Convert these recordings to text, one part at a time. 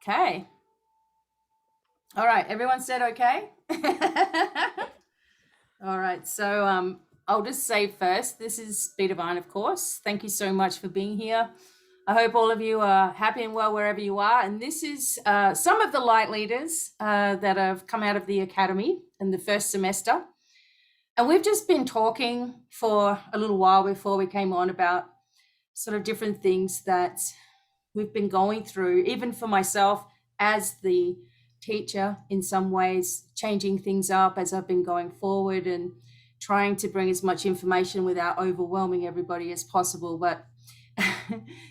Okay. All right. Everyone said okay? All right. So I'll just say first, this is BDevine, of course. Thank you so much for being here. I hope all of you are happy and well wherever you are. And this is some of the light leaders that have come out of the academy in the first semester. And we've just been talking for a little while before we came on about sort of different things that we've been going through, even for myself as the teacher, in some ways, changing things up as I've been going forward and trying to bring as much information without overwhelming everybody as possible. But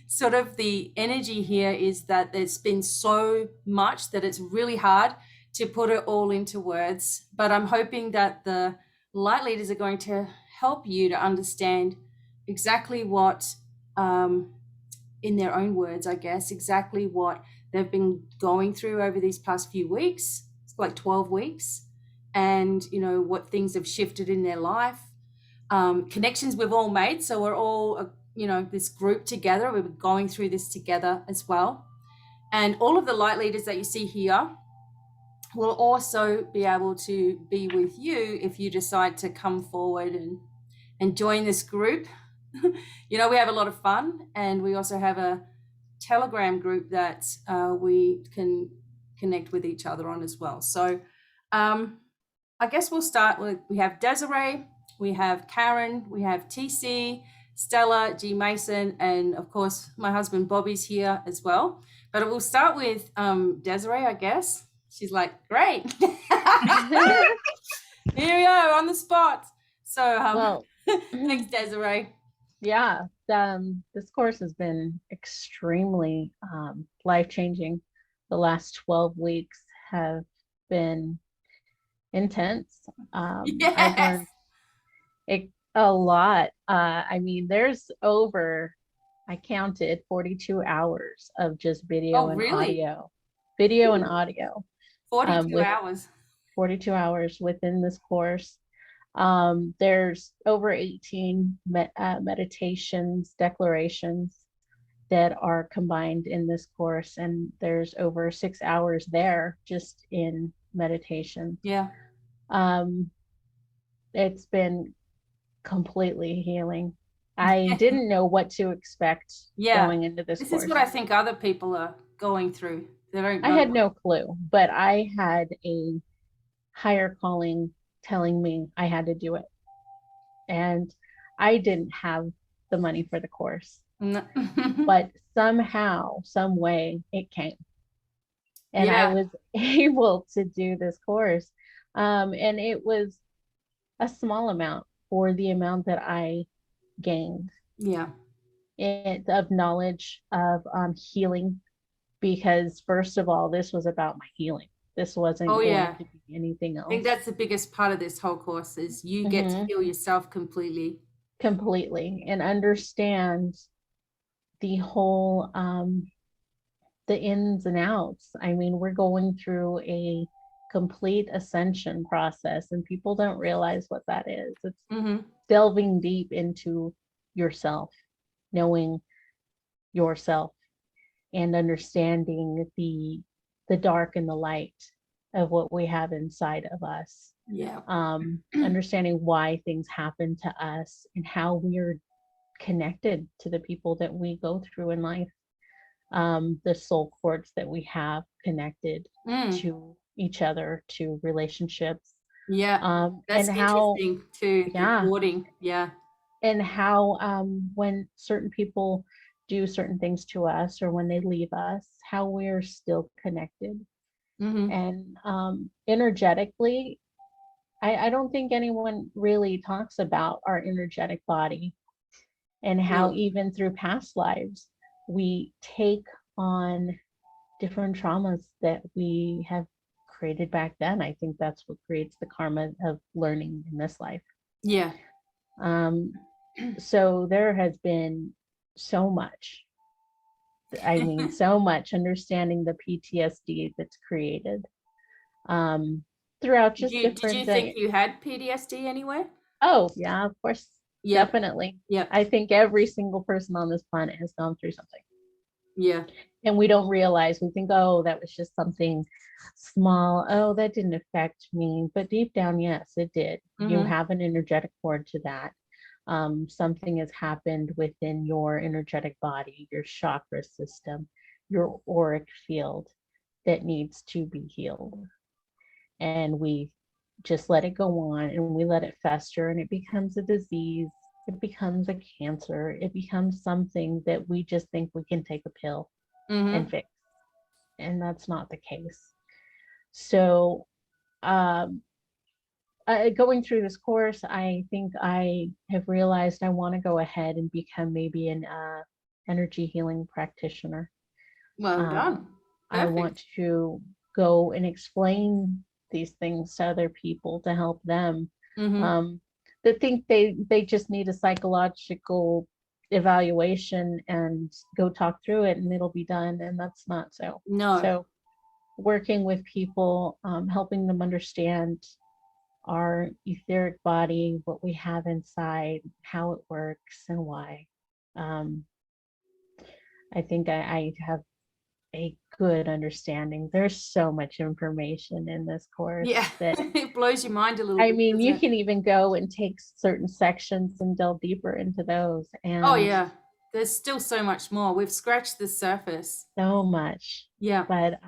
sort of the energy here is that there's been so much that it's really hard to put it all into words. But I'm hoping that the light leaders are going to help you to understand exactly what, in their own words, I guess, exactly what they've been going through over these past few weeks. It's like 12 weeks. And, you know, what things have shifted in their life, connections we've all made. So we're all, you know, this group together. We're going through this together as well. And all of the light leaders that you see here will also be able to be with you if you decide to come forward and join this group. You know, we have a lot of fun, and we also have a Telegram group that we can connect with each other on as well. So I guess we'll start with, we have Desiree, we have Karen, we have TC, Stella, G Mason, and of course my husband Bobby's here as well. But we'll start with Desiree, I guess. She's like, great. Here we are on the spot. So thanks, Desiree. Yeah, this course has been extremely life-changing. The last 12 weeks have been intense. Yes. I've learned a lot. I mean, there's over, I counted 42 hours of just video and really? audio. Video and audio. 42 hours. 42 hours within this course. There's over 18 meditations, declarations that are combined in this course, and there's over 6 hours there just in meditation. Yeah. It's been completely healing. I didn't know what to expect going into this course. This is what I think other people are going through. I had no clue, but I had a higher calling telling me I had to do it. And I didn't have the money for the course. No. But somehow, some way it came. And I was able to do this course. And it was a small amount for the amount that I gained. Yeah. Of knowledge of healing, because first of all, this was about my healing. This wasn't going to be anything else. I think that's the biggest part of this whole course is you get to heal yourself completely. Completely, and understand the whole, the ins and outs. I mean, we're going through a complete ascension process, and people don't realize what that is. It's delving deep into yourself, knowing yourself, and understanding the dark and the light of what we have inside of us. Yeah. Understanding why things happen to us and how we're connected to the people that we go through in life. The soul cords that we have connected to each other, to relationships. Yeah. That's and interesting too. Recording. Yeah. And how when certain people do certain things to us, or when they leave us, how we're still connected. And energetically, I don't think anyone really talks about our energetic body, and how even through past lives we take on different traumas that we have created back then. I think that's what creates the karma of learning in this life. Yeah. So there has been so much. I mean, so much understanding the PTSD that's created throughout just different things. Did you think you had PTSD anywhere? Oh, yeah, of course. Yep. Definitely. Yeah. I think every single person on this planet has gone through something. Yeah. And we don't realize, we think, oh, that was just something small. Oh, that didn't affect me. But deep down, yes, it did. You Mm-hmm. have an energetic cord to that. Something has happened within your energetic body, your chakra system, your auric field that needs to be healed. And we just let it go on and we let it fester and it becomes a disease. It becomes a cancer. It becomes something that we just think we can take a pill and Mm-hmm. fix. And that's not the case. So, um, going through this course, I think I have realized I want to go ahead and become maybe an energy healing practitioner. Well Um, done. I want Perfect. to go and explain these things to other people to help them Mm-hmm. um, that think they just need a psychological evaluation and go talk through it and it'll be done. And that's not so. No. So working with people, helping them understand our etheric body, what we have inside, how it works, and why. Um, I think I have a good understanding. There's so much information in this Yeah. course that, It blows your mind a little I bit, mean, doesn't you it? can even go and take certain sections and delve deeper into those, Oh and yeah. There's still so much more. We've scratched the surface. so much. Yeah. But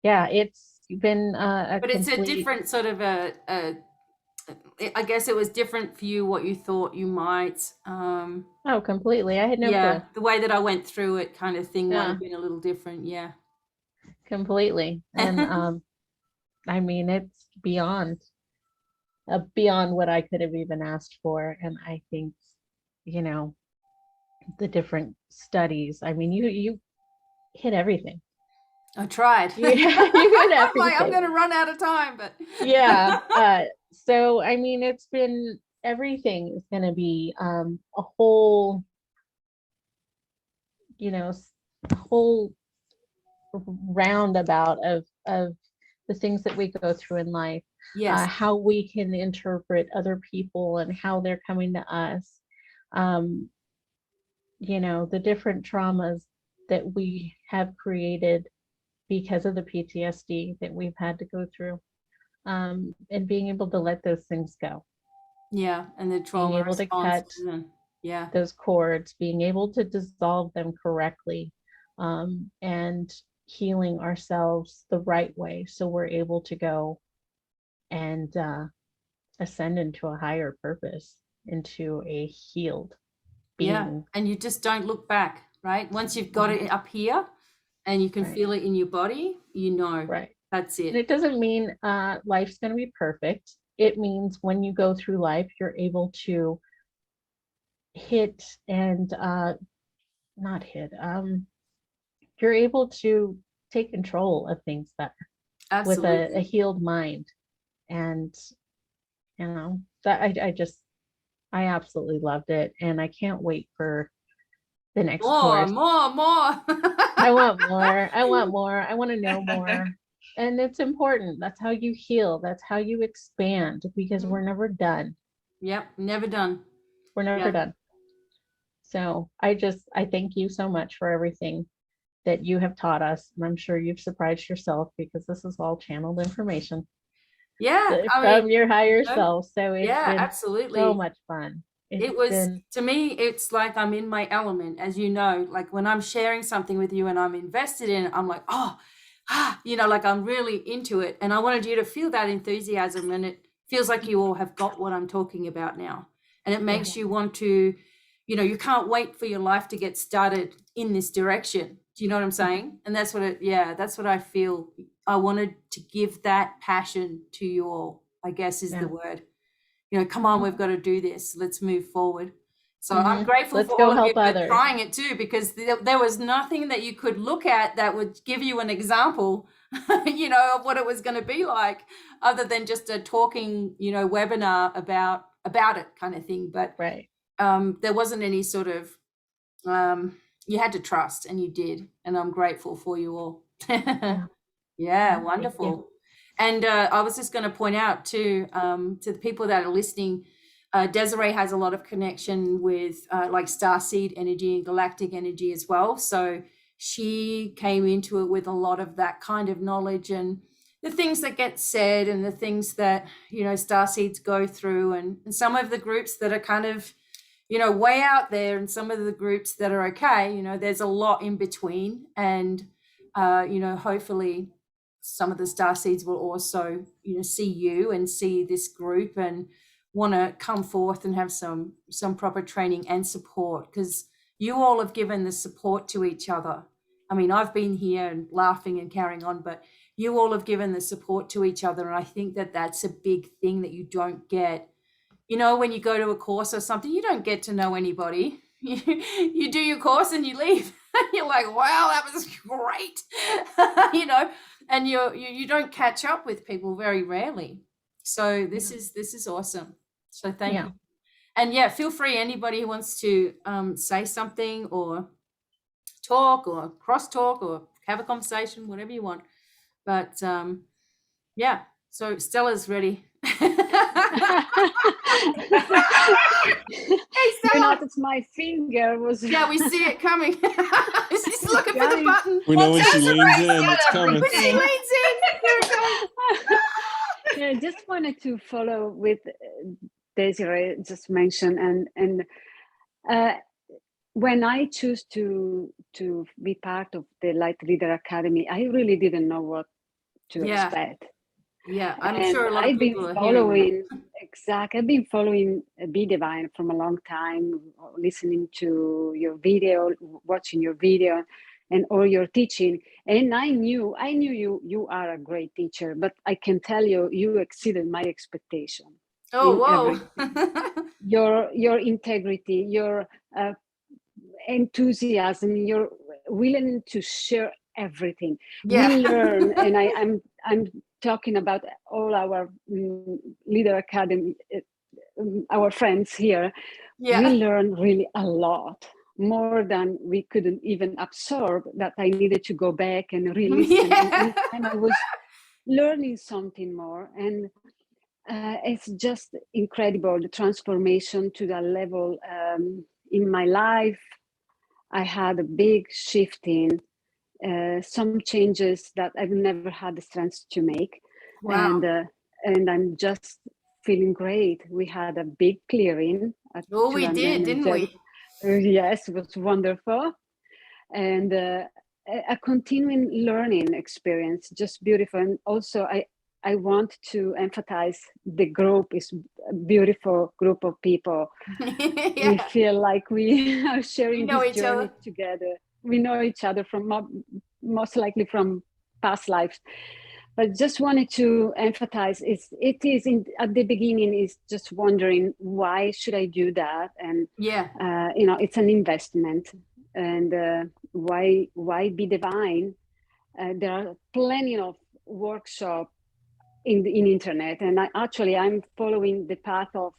yeah, it's been a But it's a complete, different sort of I guess it was different for you what you thought you might oh, completely. I had no yeah, clue. the way that I went through it kind of thing might Yeah, have been a little different. Yeah. completely. And I mean, it's beyond what I could have even asked for. And I think, you know, the different studies. I mean, you hit everything. I tried. You you hit I'm like, I'm everything. gonna run out of time, but Yeah. So I mean, it's been everything is going to be a whole, a whole roundabout of the things that we go through in life, yes. how we can interpret other people and how they're coming to us. Um, the different traumas that we have created because of the PTSD that we've had to go through, and being able to let those things go, Yeah, and the being trauma able to responses cut and yeah. those cords, being able to dissolve them correctly, and healing ourselves the right way so we're able to go and ascend into a higher purpose, into a healed Yeah, being. and you just don't look back, right? Once you've got Mhm. it up here and you can Right, feel it in your body, you know right. that's And it. it doesn't mean life's going to be perfect. It means when you go through life, you're able to hit and not hit, you're able to take control of things better with a Absolutely. healed mind. And, that I absolutely loved it. And I can't wait for the next More, course. more, more. I want more. I want more. I want to know more. And it's important. That's how you heal. That's how you expand because we're never done. Yep, never done. We're never Yeah. done. So I thank you so much for everything that you have taught us. And I'm sure you've surprised yourself because this is all channeled information Yeah, I mean, from your higher you know, self. So it's yeah, been so absolutely. much fun. It It's was, been, to me, it's like I'm in my element, as you know, like when I'm sharing something with you and I'm invested in it, I'm like, oh, like I'm really into it. And I wanted you to feel that enthusiasm. And it feels like you all have got what I'm talking about now. And it yeah, makes you want to, you can't wait for your life to get started in this direction. Do you know what I'm saying? And that's that's what I feel. I wanted to give that passion to you all, I guess is the yeah. word. Come on, we've got to do this. Let's move forward. So I'm Mm-hmm. grateful Let's for all go of you help for others. trying it too, because there was nothing that you could look at that would give you an example, of what it was going to be like, other than just a talking, webinar about it kind of thing. But Right. there wasn't any sort of you had to trust, and you did, and I'm grateful for you all. Yeah. Yeah, Yeah. Thank you. wonderful. And I was just going to point out to the people that are listening, Desiree has a lot of connection with like starseed energy and galactic energy as well. So she came into it with a lot of that kind of knowledge and the things that get said and the things that, you know, starseeds go through, and some of the groups that are kind of, you know, way out there, and some of the groups that are okay. You know, there's a lot in between, and you know, hopefully some of the starseeds will also, you know, see you and see this group and want to come forth and have some proper training and support, because you all have given the support to each other. I mean, I've been here and laughing and carrying on, but you all have given the support to each other, and I think that that's a big thing that you don't get. You know, when you go to a course or something, you don't get to know anybody. You do your course and you leave. You're like, wow, that was great. You know, and you don't catch up with people very rarely. So this is awesome. So thank you. And yeah, feel free, anybody who wants to say something or talk or cross talk or have a conversation, whatever you want. But yeah, so Stella's ready. Hey, you noticed my finger was. Yeah, we see it coming. She's looking for the button. We know when she leans in, it's coming. When she leans in, here it comes. Yeah, I just wanted to follow with Desiree just mentioned, and when I choose to be part of the Light Leader Academy, I really didn't know what to expect. Yeah, I'm and sure a lot of people are following. Exactly, I've been following BDevine from a long time, listening to your video, watching your video, and all your teaching. And I knew you are a great teacher, but I can tell you, you exceeded my expectation. Oh, whoa! Your integrity, your enthusiasm, your willing to share everything. Yeah. We learn, and I'm talking about all our Leader Academy, our friends here. Yeah. We learn really a lot, more than we couldn't even absorb, that I needed to go back and re-listen. And I was learning something more. And it's just incredible, the transformation to that level in my life. I had a big shifting, some changes that I've never had the strength to make. Wow. And I'm just feeling great. We had a big clearing. Oh, we did, didn't we? Yes, it was wonderful. And a continuing learning experience, just beautiful. And also I want to emphasize the group is a beautiful group of people. Yeah. We feel like we are sharing this journey together. We know each other from most likely from past lives. But just wanted to emphasize it is at the beginning is just wondering, why should I do that? And you know, it's an investment. And why BDevine? There are plenty of workshops in internet, and I'm following the path of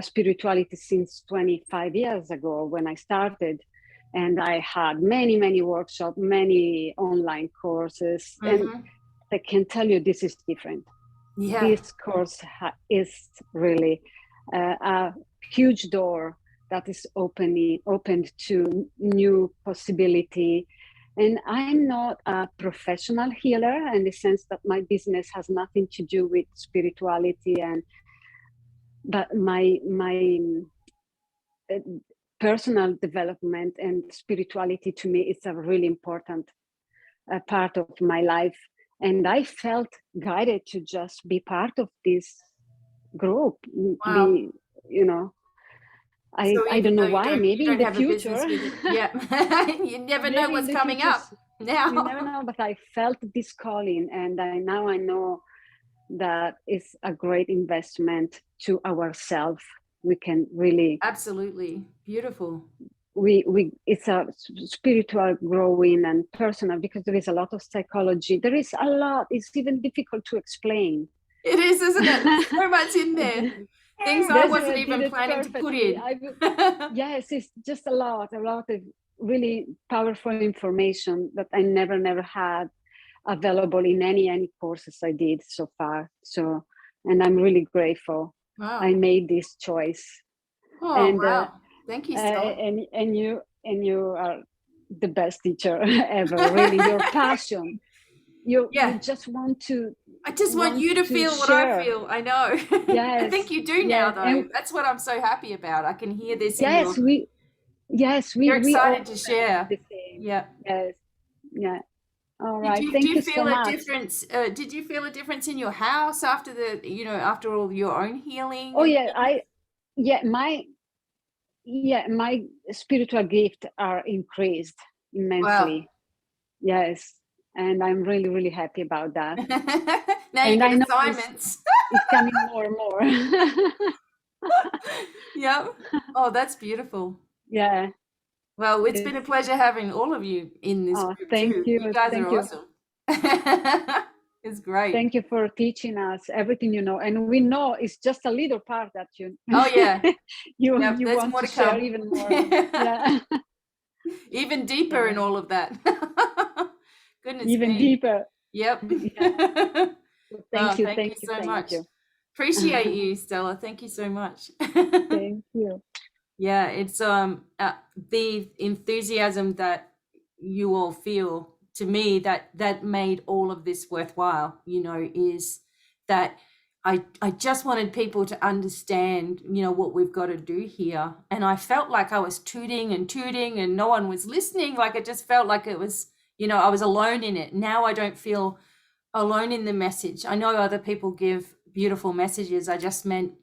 spirituality since 25 years ago when I started, and I had many workshops, many online courses, and I can tell you this is different. This course is really a huge door that is opened to new possibility. And I'm not a professional healer in the sense that my business has nothing to do with spirituality, but my personal development and spirituality to me is a really important part of my life. And I felt guided to just be part of this group. Wow. You know, I don't know why. Maybe in the future. Yeah, you never know what's coming up. Now you never know. But I felt this calling, and now I know that it's a great investment to ourselves. We can really absolutely beautiful. It's a spiritual growing and personal, because there is a lot of psychology. There is a lot. It's even difficult to explain. It is, isn't it? So much in there. Things I wasn't even planning to put in. Yes, it's just a lot of really powerful information that I never had available in any courses I did so far. So, and I'm really grateful. Wow. I made this choice. Oh, And wow. Thank you, Stella. and you are the best teacher ever. Really, your passion. You just want to. I just want you to feel what I feel. I know. Yes. I think you do now, though. And that's what I'm so happy about. I can hear this in yes, your. You're we all excited to share. the same. Yeah. Yes. Yeah. All right. Thank Do you you feel so a much. difference? Did you feel a difference in your house after after all your own healing? Oh yeah, my spiritual gifts are increased immensely. Wow. Yes. And I'm really, really happy about that. Now And you I get know assignments. it's coming more and more. Yep. Oh, that's beautiful. Yeah. Well, it's been a pleasure having all of you in this group Thank too. you. You guys Thank are you. awesome. It's great. Thank you for teaching us everything you know. And we know it's just a little part that you Oh yeah. you There's want more to to share come. even more. Yeah. Even deeper in all of that. Goodness Even me. deeper. Yep. Thank you. Thank Thank you you so much. you. Appreciate you, Stella. Thank you so much. Thank you. Yeah, it's the enthusiasm that you all feel, to me, that made all of this worthwhile, is that I just wanted people to understand, what we've got to do here. And I felt like I was tooting and no one was listening. Like it just felt like it was, I was alone in it. Now I don't feel alone in the message. I know other people give beautiful messages. I just meant,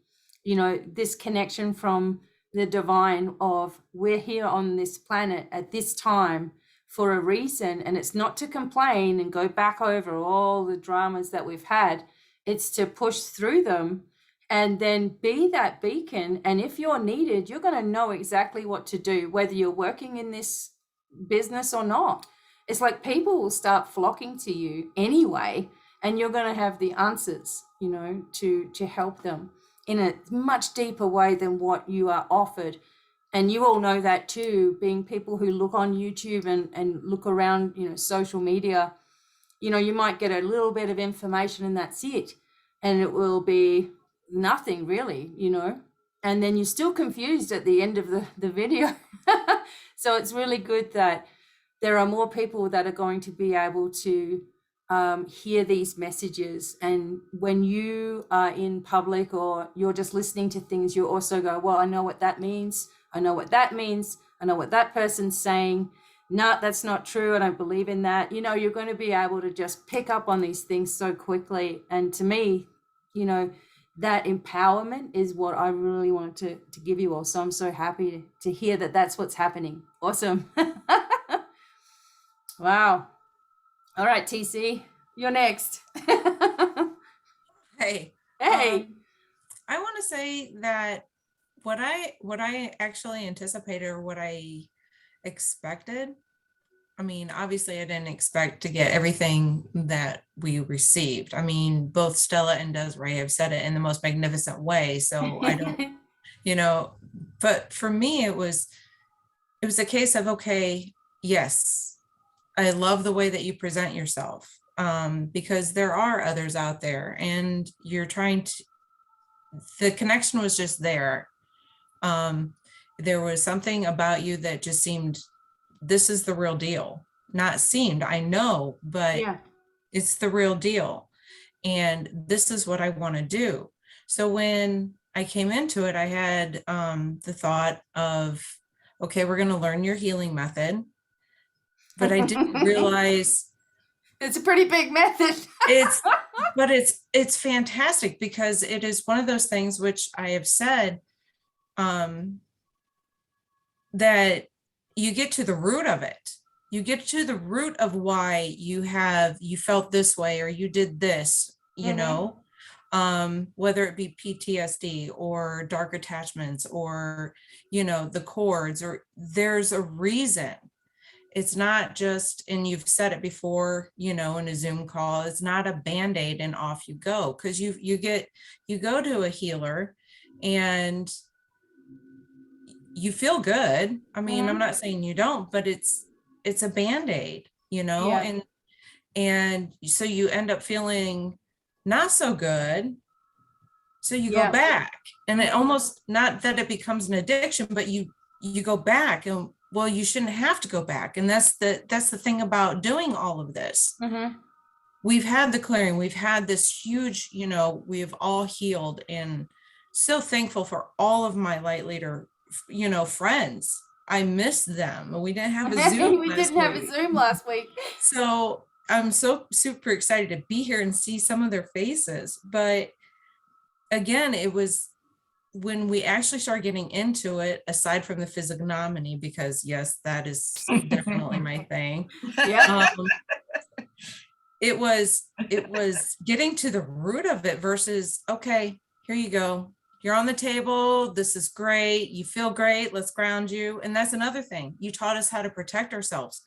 this connection from the divine of we're here on this planet at this time for a reason, and it's not to complain and go back over all the dramas that we've had. It's to push through them and then be that beacon. And if you're needed, you're going to know exactly what to do, whether you're working in this business or not. It's like people will start flocking to you anyway, and you're going to have the answers, to help them in a much deeper way than what you are offered. And you all know that too, being people who look on YouTube and look around, social media, you might get a little bit of information and that's it. And it will be nothing really, and then you're still confused at the end of the video. So it's really good that there are more people that are going to be able to hear these messages. And when you are in public or you're just listening to things, you also go, well, I know what that means. I know what that means. I know what that person's saying. No, that's not true. I don't believe in that. You're going to be able to just pick up on these things so quickly. And to me, that empowerment is what I really wanted to give you all. So I'm so happy to hear that that's what's happening. Awesome. Wow. All right, TC, you're next. Hey. Hey. I want to say that what I actually anticipated, or what I expected, I mean, obviously I didn't expect to get everything that we received. I mean, both Stella and Desiree have said it in the most magnificent way. So I don't, but for me, it was a case of, okay, yes, I love the way that you present yourself, because there are others out there and you're trying to, the connection was just there. There was something about you that just seemed, this is the real deal. Not seemed, I know, but yeah, it's the real deal. And this is what I want to do. So when I came into it, I had the thought of, okay, we're going to learn your healing method. But I didn't realize it's a pretty big method. It's fantastic, because it is one of those things which I have said, that you get to the root of it. You get to the root of why you felt this way, or you did this, whether it be PTSD or dark attachments, or, the cords, or there's a reason. It's not just, and you've said it before, in a Zoom call, it's not a Band-Aid and off you go. Because you go to a healer and you feel good. I mean, I'm not saying you don't, but it's a Band-Aid, yeah. and so you end up feeling not so good. So you Yeah. go back, and it almost, not that it becomes an addiction, but you go back, and well, you shouldn't have to go back. And that's the thing about doing all of this. We've had the clearing, we've had this huge, we've all healed, and so thankful for all of my light leader, friends. I miss them. We didn't have a Zoom. We didn't have a Zoom last week. So I'm so super excited to be here and see some of their faces. But again, it was when we actually started getting into it, aside from the physiognomy, because yes, that is definitely my thing. Yeah. It was getting to the root of it versus, okay, here you go. You're on the table. This is great. You feel great. Let's ground you. And that's another thing. You taught us how to protect ourselves.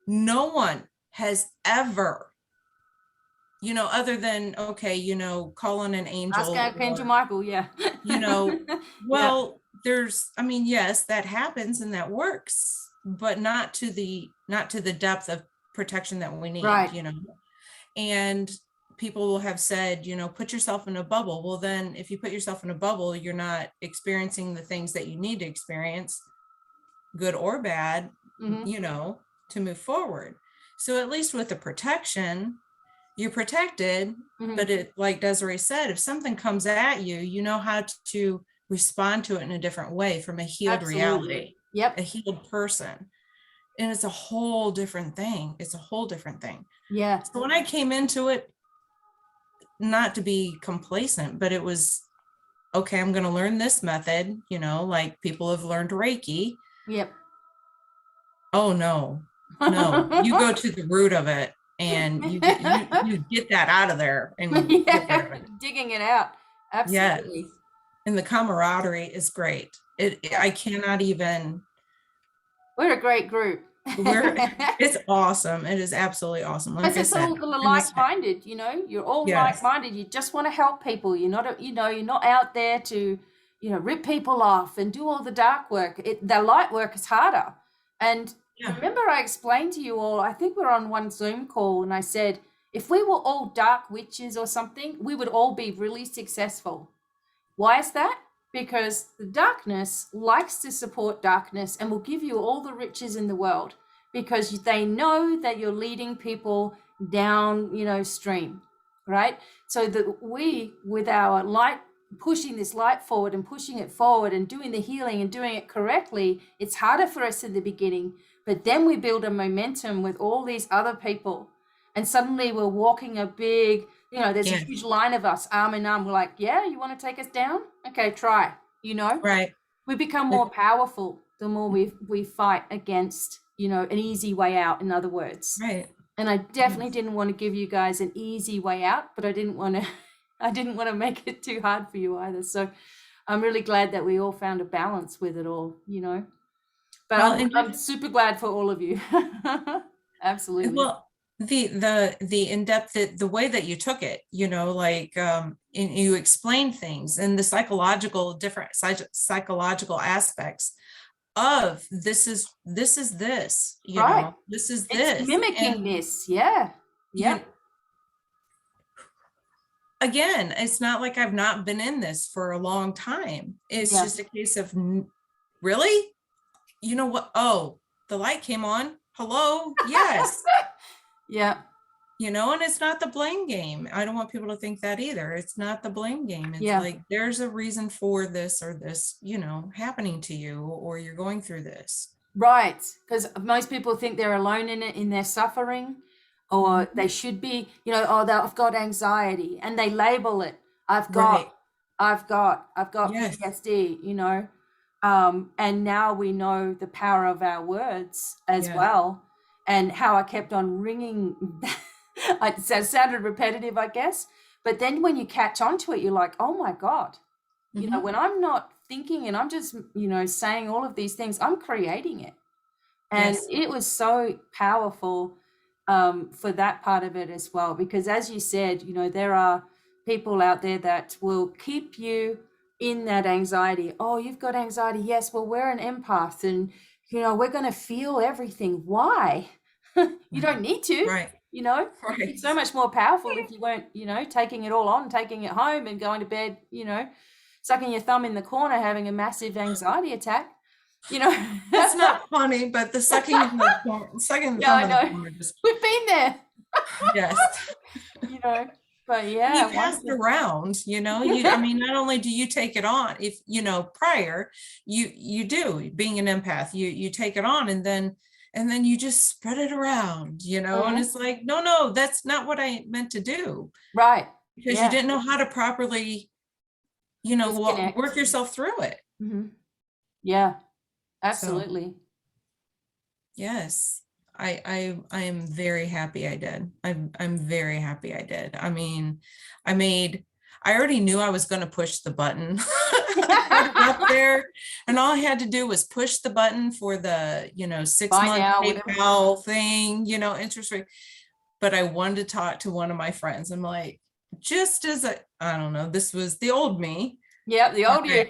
No one has ever, other than, okay, call on an angel. Ask Archangel Michael, yeah. Well, there's, yes, that happens and that works, but not to the depth of protection that we need, right. And people will have said, put yourself in a bubble. Well, then if you put yourself in a bubble, you're not experiencing the things that you need to experience, good or bad, to move forward. So at least with the protection, you're protected, but it, like Desiree said, if something comes at you, you know how to respond to it in a different way from a healed reality, a healed person. And it's a whole different thing. Yeah. So when I came into it, not to be complacent, but it was, okay, I'm going to learn this method, like people have learned Reiki. Yep. Oh, no, you go to the root of it and you get that out of there and digging it out. Absolutely. Yes. And the camaraderie is great. I cannot even. We're a great group. It's awesome. It is absolutely awesome. Like I said, all like-minded, you're all like-minded. You just want to help people. You're not, you're not out there to, rip people off and do all the dark work. The light work is harder. And remember I explained to you all, I think we're on one Zoom call, and I said, if we were all dark witches or something, we would all be really successful. Why is that? Because the darkness likes to support darkness and will give you all the riches in the world because they know that you're leading people down, stream, right? So that we, with our light, pushing this light forward and pushing it forward and doing the healing and doing it correctly, it's harder for us in the beginning, but then we build a momentum with all these other people. And suddenly we're walking a big, there's a huge line of us arm in arm. We're like, yeah, you want to take us down? Okay, try, Right. We become more powerful the more we fight against, an easy way out, in other words. Right. And I definitely didn't want to give you guys an easy way out, but I didn't want to make it too hard for you either. So I'm really glad that we all found a balance with it all, But I'm super glad for all of you. Absolutely. Well, the in-depth, the way that you took it, and you explained things and the different psychological aspects of this is this, right. This is it's this. Mimicking this. Yeah. Again, it's not like I've not been in this for a long time. It's just a case of, really? You know what? Oh, the light came on. Hello. Yes. Yeah. And it's not the blame game. I don't want people to think that either. It's not the blame game. It's like, there's a reason for this or this, happening to you, or you're going through this. Right. Because most people think they're alone in it, in their suffering, or they should be, I've got anxiety, and they label it. I've got PTSD, and now we know the power of our words as well, and how I kept on ringing. It sounded repetitive, I guess, but then when you catch on to it, you're like, oh my God, when I'm not thinking and I'm just, saying all of these things, I'm creating it. And it was so powerful for that part of it as well, because as you said, there are people out there that will keep you in that anxiety. Oh, you've got anxiety. Yes, well, we're an empath and, we're going to feel everything. Why? You don't need to. Right. you know, it'd be so much more powerful if you weren't, you know, taking it all on, taking it home and going to bed, you know, sucking your thumb in the corner, having a massive anxiety attack, you know. That's not funny, but the sucking in the sucking Yeah, I thumb in know. the corner just, We've been there, yes. you know, but And yeah. you pass it around, you know, I mean, not only do you take it on, if, you know, prior, you do, being an empath, you take it on and then you just spread it around, you know, and it's like, no, that's not what I meant to do. Right. Because you didn't know how to properly, you know, Disconnect. work yourself through it. Yeah, absolutely. So, yes. I am very happy I did. I'm very happy I did. I mean, I already knew I was going to push the button up there, and all I had to do was push the button for the, you know, 6-month PayPal thing, you know, interest rate. But I wanted to talk to one of my friends. I'm like, just as I don't know, this was the old me. Yeah, the old you.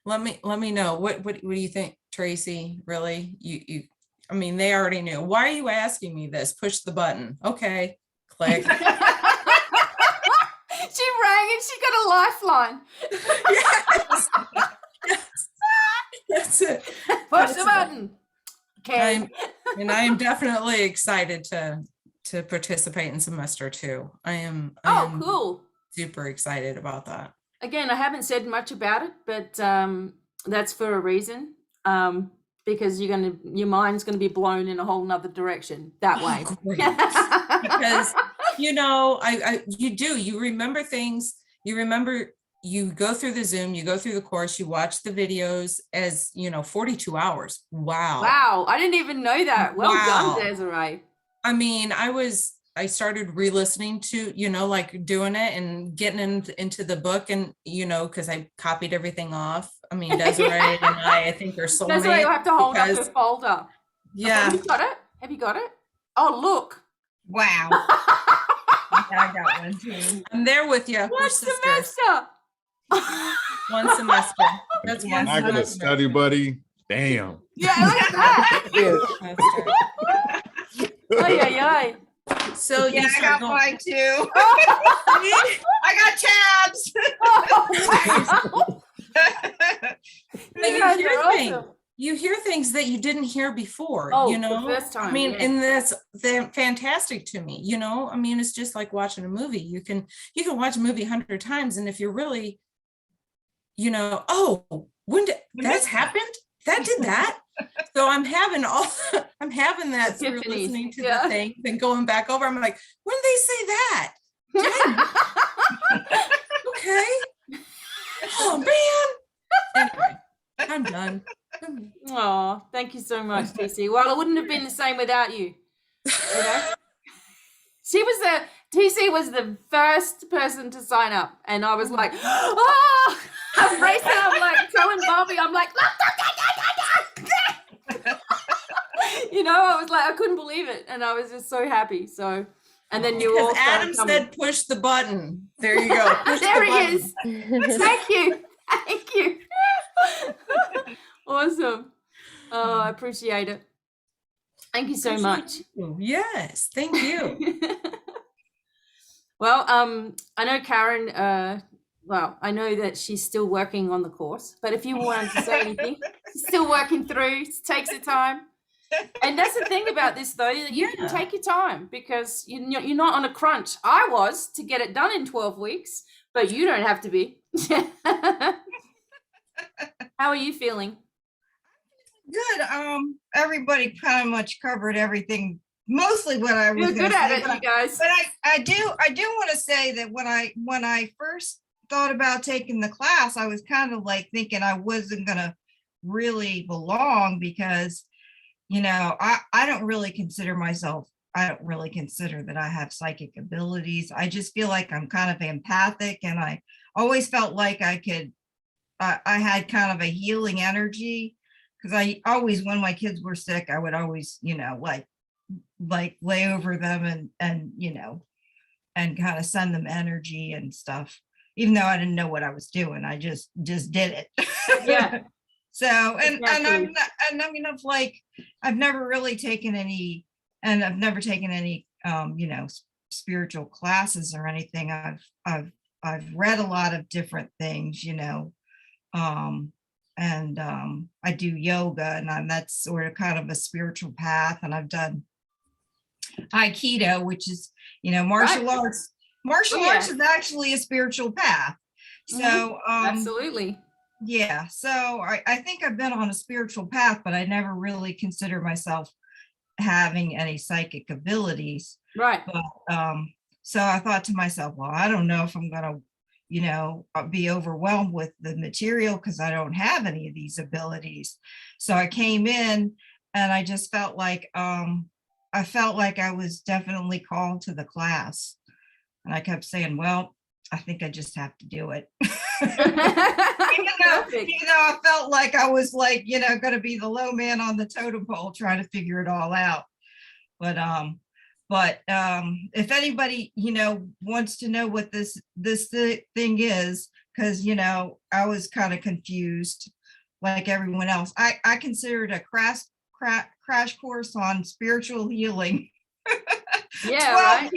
Let me know. What do you think, Tracy? Really? You I mean, they already knew. Why are you asking me this? Push the button. Okay, click. She rang and she got a lifeline. Yes. That's it. Push the button. Okay. I am definitely excited to participate in semester 2. I am Cool. Super excited about that. Again, I haven't said much about it, but that's for a reason. Because your mind's gonna be blown in a whole nother direction that way. Because you know, you remember things, you go through the Zoom, you go through the course, you watch the videos as, you know, 42 hours. Wow. I didn't even know that. Well done, Desiree. I mean, I started re-listening to, you know, like doing it and getting into the book, and, you know, because I copied everything off. I mean, Desiree and I think are soulmates. Desiree, you'll have to hold up her folder. Yeah. Have you got it? Have you got it? Oh, look. Wow. I got one too. I'm there with you. One semester. One semester. That's one I got a study buddy. Damn. Yeah, look at that. Ay. So Yeah, I got mine too. I got tabs. You hear things that you didn't hear before, you know, the first time, I mean, and that's fantastic to me, you know, I mean, it's just like watching a movie. You can watch a movie 100 times. And if you're really, you know, when that's happened, that did that. So I'm having that through listening to the thing and going back over. I'm like, when did they say that? Okay. Oh man. Anyway, I'm done. Oh, thank you so much, TC. Well, it wouldn't have been the same without you. You know? TC was the first person to sign up, and I was like, oh, I'm racing. I'm like telling Bobby, I'm like, you know, I was like, I couldn't believe it, and I was just so happy. So, and then you all Adam said, push the button. There you go. There he is. Thank you. Awesome. Oh, I appreciate it. Thank you so much. Yes, thank you. Well, I know Karen, I know that she's still working on the course, but if you wanted to say anything, she's still working through, takes her time. And that's the thing about this, though, that you can take your time, because you're not on a crunch. I was to get it done in 12 weeks, but you don't have to be. How are you feeling? Good. Everybody kind of much covered everything. Mostly what I was. You're good at it, you guys. But I do want to say that when I first thought about taking the class, I was kind of like thinking I wasn't gonna really belong, because, you know, I don't really consider that I have psychic abilities. I just feel like I'm kind of empathic, and I always felt like I had kind of a healing energy, because I always, when my kids were sick, I would always, you know, like lay over them and you know, and kind of send them energy and stuff, even though I didn't know what I was doing. I just did it. Yeah. So, and I mean, I've never really taken any spiritual classes or anything. I've read a lot of different things, and I do yoga, and that's sort of kind of a spiritual path. And I've done Aikido, which is, martial arts. Martial arts is actually a spiritual path. So, absolutely. Yeah. So I think I've been on a spiritual path, but I never really consider myself having any psychic abilities. Right. But, so I thought to myself, well, I don't know if I'm going to, be overwhelmed with the material because I don't have any of these abilities. So I came in and I just felt like, I was definitely called to the class. And I kept saying, well, I think I just have to do it. even though I felt like I was like, going to be the low man on the totem pole trying to figure it all out. But if anybody, wants to know what this thing is, because, I was kind of confused like everyone else. I consider it a crash course on spiritual healing. Yeah,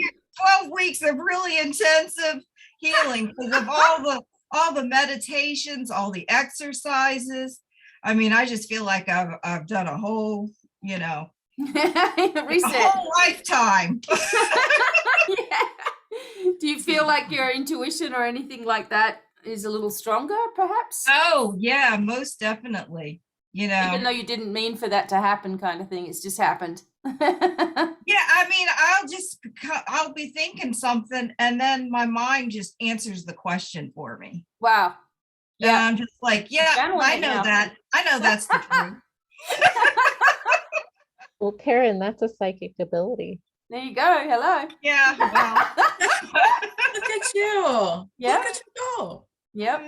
12 weeks of really intensive healing because of all the meditations, all the exercises. I mean, I just feel like I've done a whole, reset. A whole lifetime. Yeah. Do you feel like your intuition or anything like that is a little stronger, perhaps? Oh, yeah, most definitely. Even though you didn't mean for that to happen, kind of thing, it's just happened. Yeah, I mean, I'll be thinking something and then my mind just answers the question for me. Wow. Yeah. And I'm just like, yeah, I know that. I know that's the truth. Well, Karen, that's a psychic ability. There you go. Hello. Yeah. Well. Look at you. Yeah. Look at you go. Yep.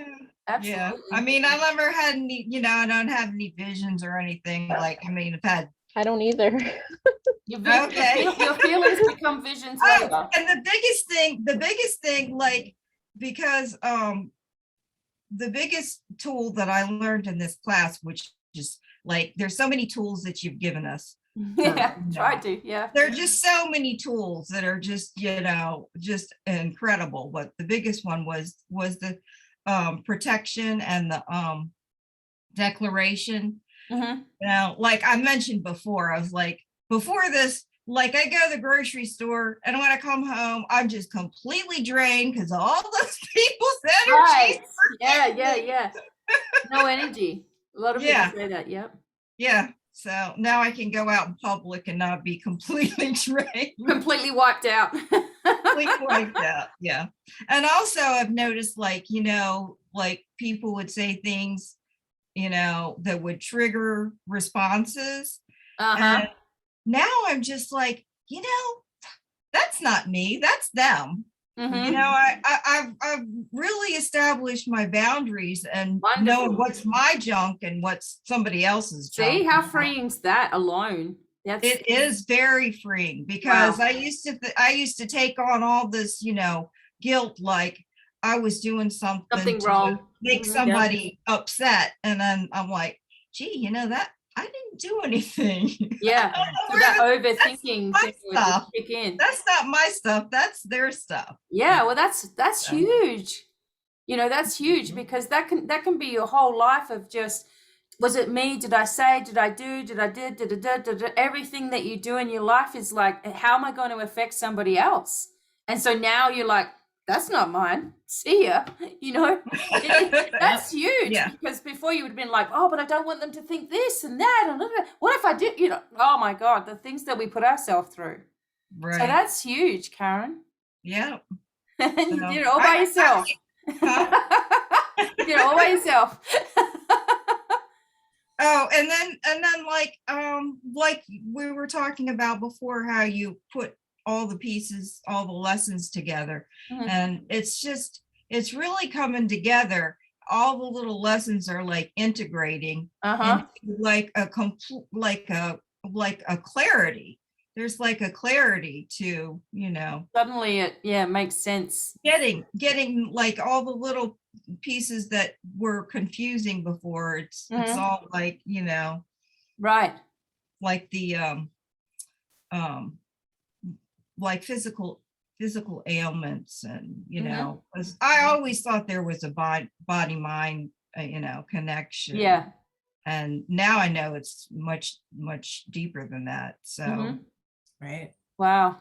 Absolutely. Yeah. I mean, I never had any, I don't have any visions or anything. Like, I mean, I've had. I don't either. Okay. Your feelings become visions later. And the biggest thing, like, because the biggest tool that I learned in this class, which is like, there's so many tools that you've given us. Yeah, try to. Yeah. There are just so many tools that are just, just incredible. But the biggest one was the protection and the declaration. Now, like I mentioned before, I was like, before this, like I go to the grocery store and when I come home, I'm just completely drained because all those people's energy. Right. Yeah. No energy. A lot of people say that. Yep. Yeah. So now I can go out in public and not be completely drained. Completely wiped out. Completely wiped out. Yeah. And also I've noticed like, like people would say things, that would trigger responses. And now I'm just like, that's not me, that's them. I've really established my boundaries and know what's my junk and what's somebody else's junk. See how freeing's that alone? It is very freeing because I used to take on all this, guilt, like I was doing something wrong, make somebody upset, and then I'm like, gee, that I didn't do anything. Yeah. So that overthinking thing would stuff. kick in. That's not my stuff. That's their stuff. Yeah. Well, that's huge. That's huge because that can be your whole life of just, was it me? Did I say? Did I do? Did I did? Everything that you do in your life is like, how am I going to affect somebody else? And so now you're like, that's not mine. See ya. That's huge because before you would have been like, oh, but I don't want them to think this and that. And what if I did, oh my God, the things that we put ourselves through. Right. So that's huge, Karen. Yeah. And you did it all by yourself. You did it all by yourself. Oh, and then like we were talking about before, how you put all the pieces, all the lessons together. And it's really coming together. All the little lessons are like integrating into like a complete, like a clarity. There's like a clarity to, suddenly it makes sense. Getting like all the little pieces that were confusing before. It's all like, right. Like the like physical ailments, and you know, 'cause I always thought there was a body mind you know, connection. Yeah. And now I know it's much deeper than that. So Right. Wow.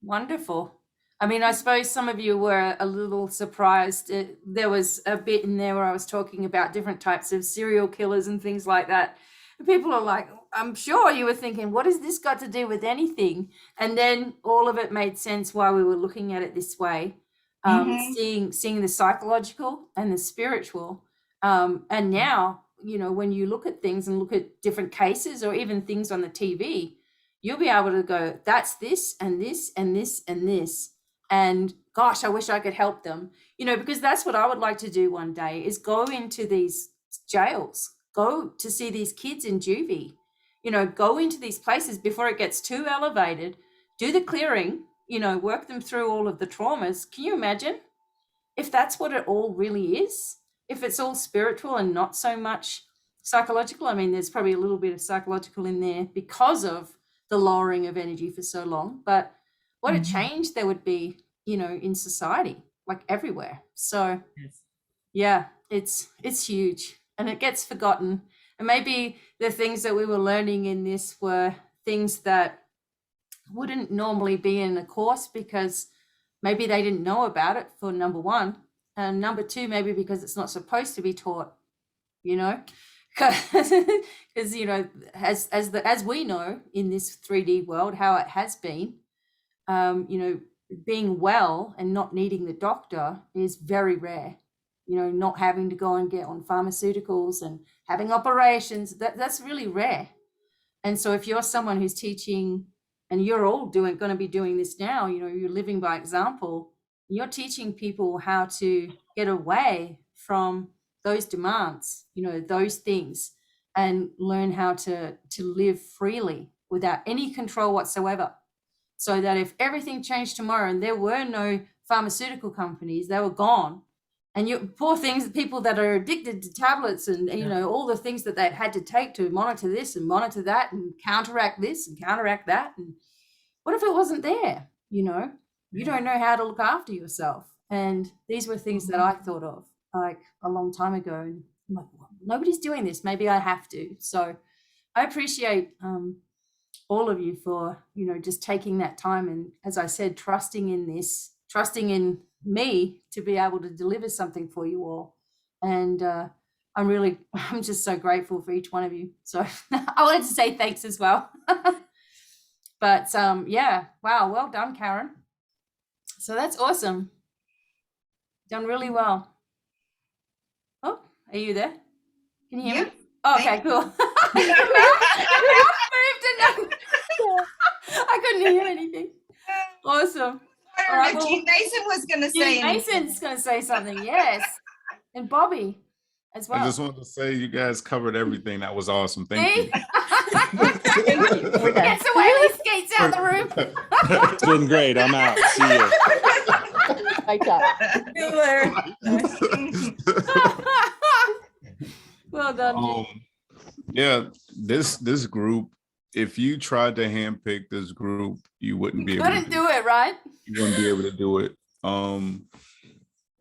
Wonderful. I mean, I suppose some of you were a little surprised. There was a bit in there where I was talking about different types of serial killers and things like that. And people are like, I'm sure you were thinking, what has this got to do with anything? And then all of it made sense why we were looking at it this way, seeing the psychological and the spiritual. And now, you know, when you look at things and look at different cases or even things on the TV, you'll be able to go, that's this and this and this and this. And gosh, I wish I could help them, you know, because that's what I would like to do one day, is go into these jails, go to see these kids in juvie, you know, go into these places before it gets too elevated, do the clearing, you know, work them through all of the traumas. Can you imagine if that's what it all really is? If it's all spiritual and not so much psychological? I mean, there's probably a little bit of psychological in there because of the lowering of energy for so long, but what a change there would be, you know, in society, like everywhere. So yeah, it's huge, and it gets forgotten. And maybe the things that we were learning in this were things that wouldn't normally be in a course because maybe they didn't know about it, for number one, and number two, maybe because it's not supposed to be taught, you know, because you know, as we know in this 3D world how it has been, you know, being well and not needing the doctor is very rare. You know, not having to go and get on pharmaceuticals and having operations, that's really rare. And so if you're someone who's teaching, and you're all going to be doing this now, you know, you're living by example, you're teaching people how to get away from those demands, you know, those things, and learn how to live freely without any control whatsoever. So that if everything changed tomorrow and there were no pharmaceutical companies, they were gone. And you poor things, people that are addicted to tablets and, you know, all the things that they've had to take to monitor this and monitor that and counteract this and counteract that. And what if it wasn't there? You know, you don't know how to look after yourself. And these were things that I thought of like a long time ago. And I'm like, well, nobody's doing this. Maybe I have to. So I appreciate all of you for, you know, just taking that time. And as I said, trusting in this, trusting in me to be able to deliver something for you all. And I'm just so grateful for each one of you. So I wanted to say thanks as well. But yeah, wow, well done, Karen. So that's awesome. Done really well. Oh, are you there? Can you hear me? Oh, okay, cool. I couldn't hear anything. Awesome. All right, Gene Mason was going to say Mason's going to say something, yes. And Bobby as well. I just wanted to say you guys covered everything. That was awesome. Thank you. Get some whaley skates out the room. Doing great. I'm out. See you. Well done. Yeah, this group, if you tried to handpick this group, you wouldn't be able to do it, right? You wouldn't be able to do it.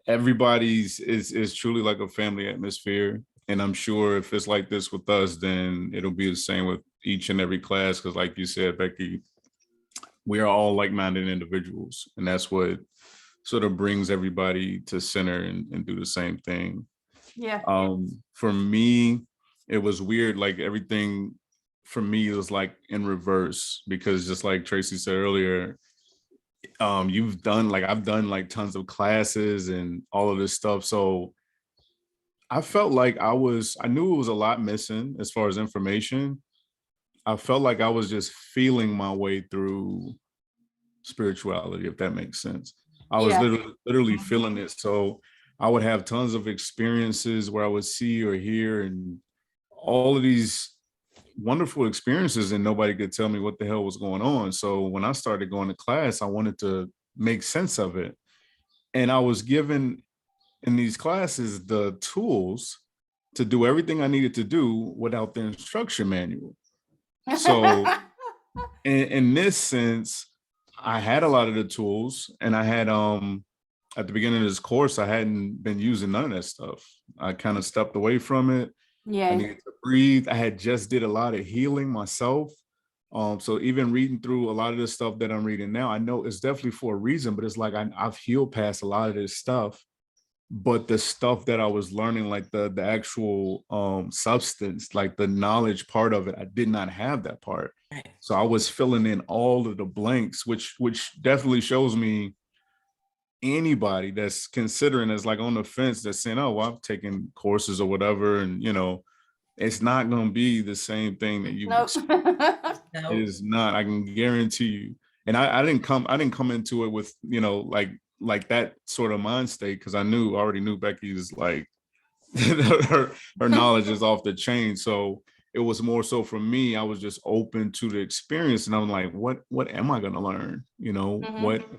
Everybody's is truly like a family atmosphere. And I'm sure if it's like this with us, then it'll be the same with each and every class. Because like you said, Becky, we are all like-minded individuals. And that's what sort of brings everybody to center and do the same thing. Yeah. For me, it was weird. Like everything for me was like in reverse, because just like Tracy said earlier, I've done like tons of classes and all of this stuff. So I felt like I knew it was a lot missing as far as information. I felt like I was just feeling my way through spirituality, if that makes sense. I was literally feeling it. So I would have tons of experiences where I would see or hear and all of these wonderful experiences, and nobody could tell me what the hell was going on. So when I started going to class, I wanted to make sense of it. And I was given in these classes the tools to do everything I needed to do without the instruction manual. So in this sense, I had a lot of the tools, and I had at the beginning of this course, I hadn't been using none of that stuff. I kind of stepped away from it. Yeah. I needed to breathe. I had just did a lot of healing myself. So even reading through a lot of the stuff that I'm reading now, I know it's definitely for a reason, but it's like I've healed past a lot of this stuff. But the stuff that I was learning, like the actual substance, like the knowledge part of it, I did not have that part. Right. So I was filling in all of the blanks, which definitely shows me anybody that's considering, as like on the fence, that's saying, oh, well, I've taken courses or whatever, and it's not going to be the same thing that you Nope. No. It is not. I can guarantee you. And I didn't come into it with like that sort of mind state, because I already knew Becky's like her knowledge is off the chain. So it was more so for me, I was just open to the experience, and I'm like, what am I going to learn?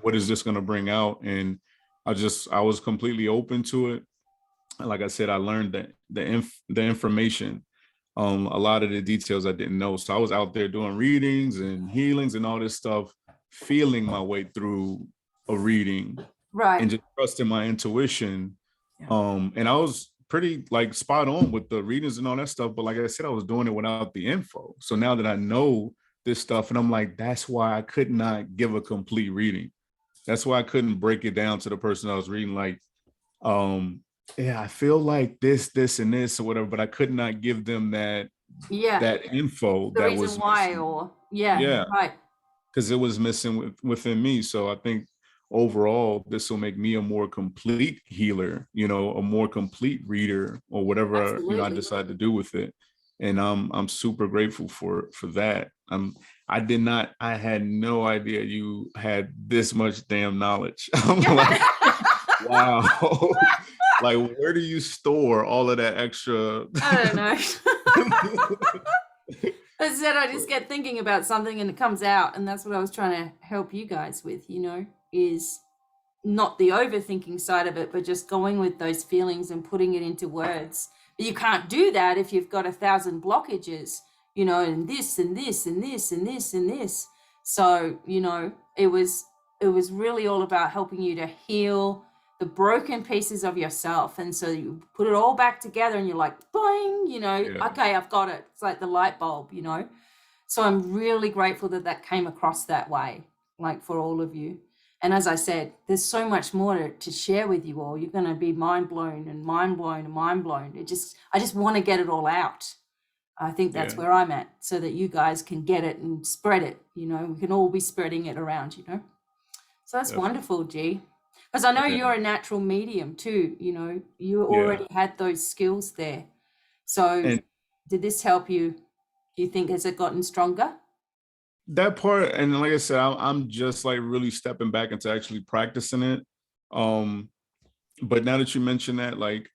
What is this going to bring out? And I was completely open to it. And like I said, I learned that the information, a lot of the details I didn't know. So I was out there doing readings and healings and all this stuff, feeling my way through a reading, Right. and just trusting my intuition. Yeah. And I was pretty like spot on with the readings and all that stuff. But like I said, I was doing it without the info. So now that I know this stuff, and I'm like, that's why I could not give a complete reading. That's why I couldn't break it down to the person I was reading, like, yeah, I feel like this, and this, or whatever, but I could not give them that info The that reason was why, missing. or Yeah, right. because it was missing within me. So I think overall, this will make me a more complete healer, a more complete reader, or whatever I Absolutely. decide to do with it. And I'm super grateful for that. I had no idea you had this much damn knowledge. I'm like, wow. Like, where do you store all of that extra? I don't know. As I said, I just get thinking about something and it comes out, and that's what I was trying to help you guys with, is not the overthinking side of it, but just going with those feelings and putting it into words. But you can't do that if you've got 1,000 blockages, and this and this and this and this and this. So, it was really all about helping you to heal the broken pieces of yourself. And so you put it all back together and you're like, boing, okay, I've got it. It's like the light bulb, So I'm really grateful that came across that way, like for all of you. And as I said, there's so much more to share with you all. You're going to be mind blown and mind blown and mind blown. I just want to get it all out. I think that's where I'm at, so that you guys can get it and spread it. We can all be spreading it around, So that's wonderful, G. Because I know you're a natural medium too, you already had those skills there. So did this help you? Do you think, has it gotten stronger? That part, and like I said, I'm just like really stepping back into actually practicing it. But now that you mention that, like,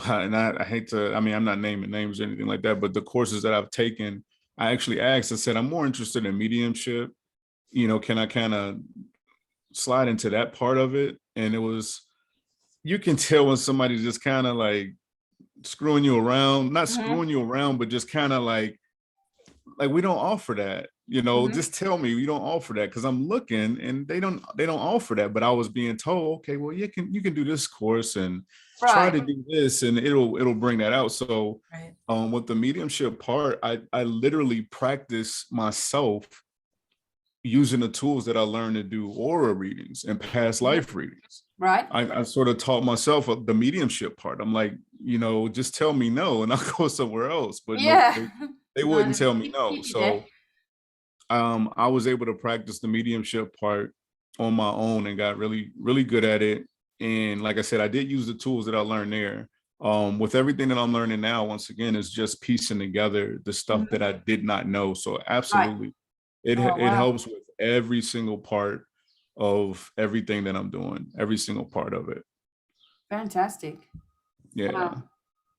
and I hate to, I'm not naming names or anything like that, but the courses that I've taken, I actually asked, I said, I'm more interested in mediumship. Can I kind of slide into that part of it? And it was, you can tell when somebody's just kind of like screwing you around, not screwing you around, but just kind of like we don't offer that, just tell me you don't offer that, because I'm looking and they don't offer that. But I was being told, okay, well, you can do this course and try to do this, and it'll bring that out. So with the mediumship part, I literally practice myself using the tools that I learned to do aura readings and past life readings. Right. I sort of taught myself the mediumship part. I'm like, just tell me no and I'll go somewhere else. But no, they wouldn't tell me no. So I was able to practice the mediumship part on my own and got really, really good at it. And like I said, I did use the tools that I learned there. With everything that I'm learning now, once again, is just piecing together the stuff that I did not know. So absolutely, it helps with every single part of everything that I'm doing, every single part of it. Fantastic. Yeah. Wow.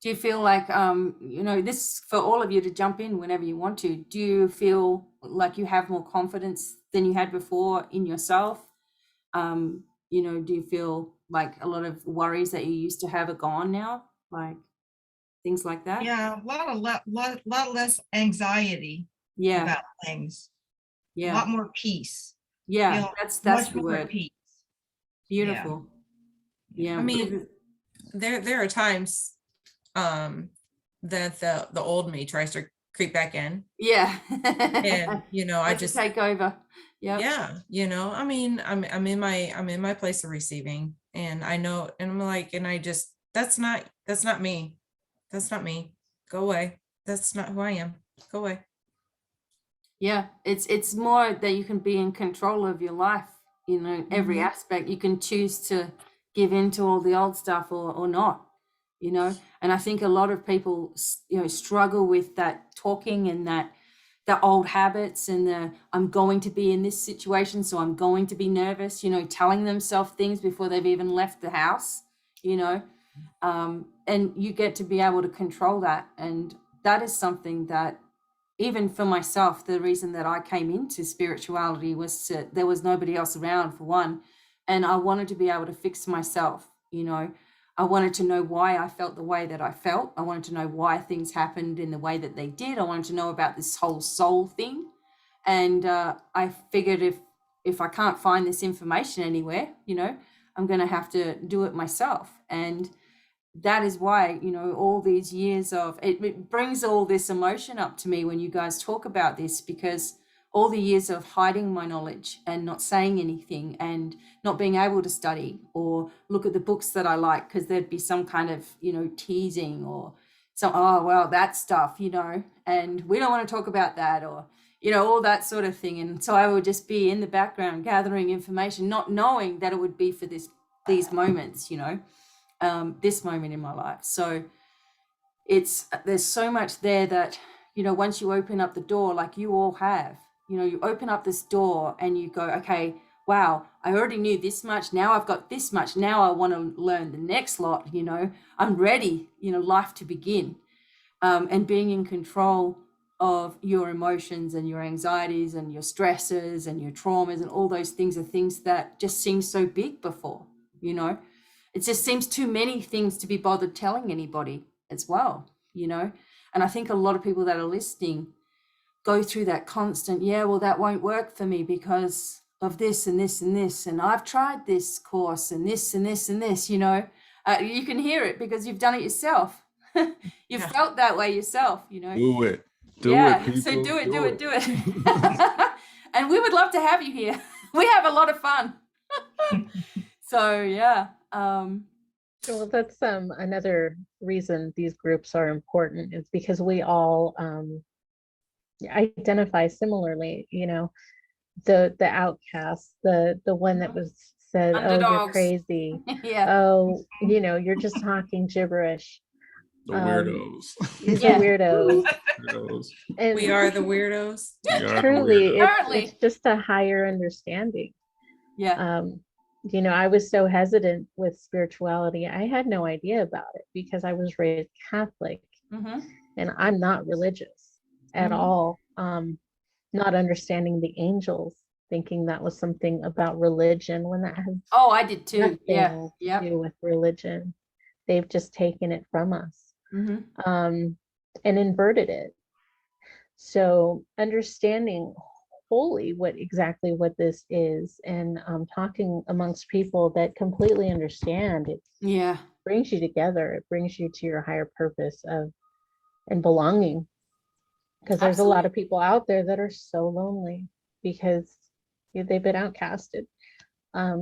Do you feel like, this for all of you to jump in whenever you want to, do you feel like you have more confidence than you had before in yourself? Do you feel like a lot of worries that you used to have are gone now? Like things like that? Yeah, a lot less anxiety about things. Yeah. A lot more peace. Yeah, feel that's much the more at word. peace. Beautiful. Yeah. I mean, there are times that the old me tries to creep back in. Yeah. And I Wants to just take over. Yep. yeah, I mean, I'm in my place of receiving, and I know, and I'm like, and I just that's not me. That's not me. Go away. That's not who I am. Go away. Yeah, it's more that you can be in control of your life, every Mhm. aspect. You can choose to give in to all the old stuff or not, and I think a lot of people struggle with that talking and that the old habits and the I'm going to be in this situation, so I'm going to be nervous, telling themselves things before they've even left the house, and you get to be able to control that. And that is something that, even for myself, the reason that I came into spirituality was there was nobody else around, for one, and I wanted to be able to fix myself. I wanted to know why I felt the way that I felt. I wanted to know why things happened in the way that they did. I wanted to know about this whole soul thing, and I figured if I can't find this information anywhere, I'm going to have to do it myself. And that is why, all these years of it brings all this emotion up to me when you guys talk about this, because all the years of hiding my knowledge and not saying anything and not being able to study or look at the books that I like, because there'd be some kind of, teasing or some, oh, well, that stuff, and we don't want to talk about that, or, all that sort of thing. And so I would just be in the background gathering information, not knowing that it would be for these moments, this moment in my life. So there's so much there that, once you open up the door, like you all have, you open up this door and you go, okay, wow, I already knew this much. Now I've got this much. Now I want to learn the next lot, I'm ready, life to begin. And being in control of your emotions and your anxieties and your stresses and your traumas and all those things are things that just seem so big before, it just seems too many things to be bothered telling anybody as well, and I think a lot of people that are listening go through that constant, yeah, well, that won't work for me because of this and this and this, and I've tried this course and this and this and this, you can hear it because you've done it yourself. You've felt that way yourself, Do it. Do yeah, it, people. so do it. And we would love to have you here. We have a lot of fun. So yeah. Well, that's another reason these groups are important, is because we all identify similarly, the outcast, the one that was said, oh, you're Underdogs. crazy. Yeah. Oh, you're just talking gibberish. The weirdos. He's Yeah. a weirdo. Weirdos. And We are the weirdos. We are the truly, weirdos. Apparently. it's just a higher understanding. Yeah. I was so hesitant with spirituality. I had no idea about it because I was raised Catholic, and I'm not religious at all. Not understanding the angels, thinking that was something about religion, when that has I did too. nothing Yeah. to do with religion. They've just taken it from us, and inverted it. So understanding wholly exactly what this is, and talking amongst people that completely understand it, brings you together. It brings you to your higher purpose and belonging, because there's a lot of people out there that are so lonely because they've been outcasted. A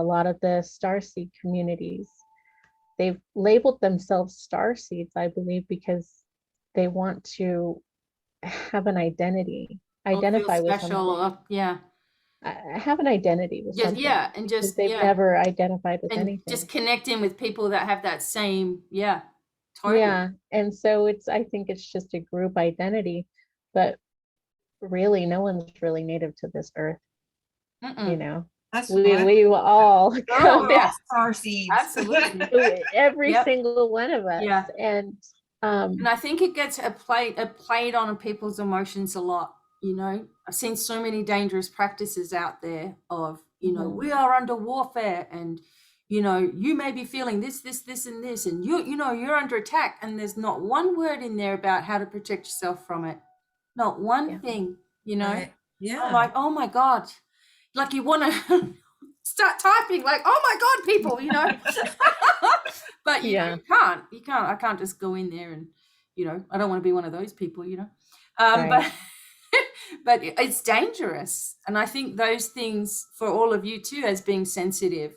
lot of the starseed communities, they've labeled themselves starseeds, I believe, because they want to have an identity, identify with something. Have an identity with something. Yeah, and just they've never identified with anything. Just connecting with people that have that same, totally. Yeah, and so I think it's just a group identity, but really, no one's really native to this earth. That's we all star seeds. Absolutely. Every single one of us. Yeah. And I think it gets played on people's emotions a lot. I've seen so many dangerous practices out there of, we are under warfare, and you may be feeling this, and this, and you're under attack, and there's not one word in there about how to protect yourself from it. Not one thing, Right. Yeah. I'm like, oh my God, like you want to start typing like, oh my God, people, you know. But you Yeah. can't. I can't just go in there and, you know, I don't want to be one of those people, you know. Right. But it's dangerous. And I think those things for all of you too, as being sensitive,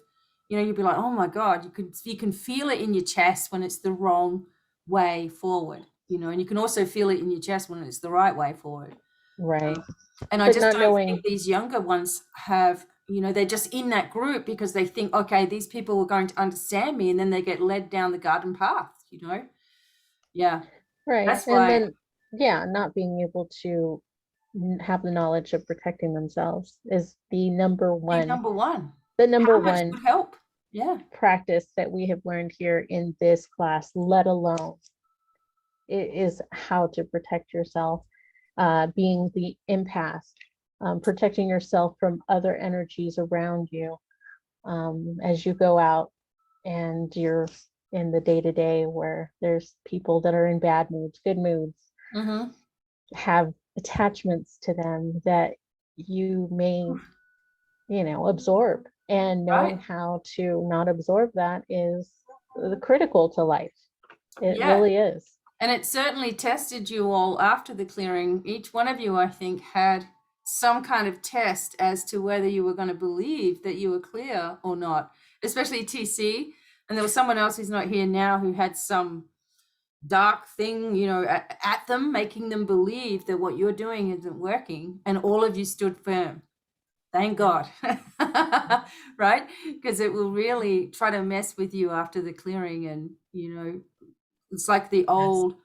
you know, you'd be like, oh my God, you can feel it in your chest when it's the wrong way forward, you know, and you can also feel it in your chest when it's the right way forward. Right. And I But just not don't knowing. think these younger ones have, you know, they're just in that group because they think, okay, these people are going to understand me, and then they get led down the garden path, you know. Yeah. Right. That's And why then, yeah, not being able to have the knowledge of protecting themselves is the number be one, number one. the number How much one would help? Yeah. practice that we have learned here in this class, let alone it is how to protect yourself, being the empath, protecting yourself from other energies around you as you go out and you're in the day-to-day where there's people that are in bad moods, good moods, have attachments to them that you may, you know, absorb, and knowing Right. how to not absorb that is critical to life. It Yeah. really is. And it certainly tested you all after the clearing. Each one of you, I think, had some kind of test as to whether you were going to believe that you were clear or not, especially TC. And there was someone else who's not here now who had some dark thing, you know, at them, making them believe that what you're doing isn't working. And all of you stood firm. Thank God. Right? Because it will really try to mess with you after the clearing. And, you know, it's like the old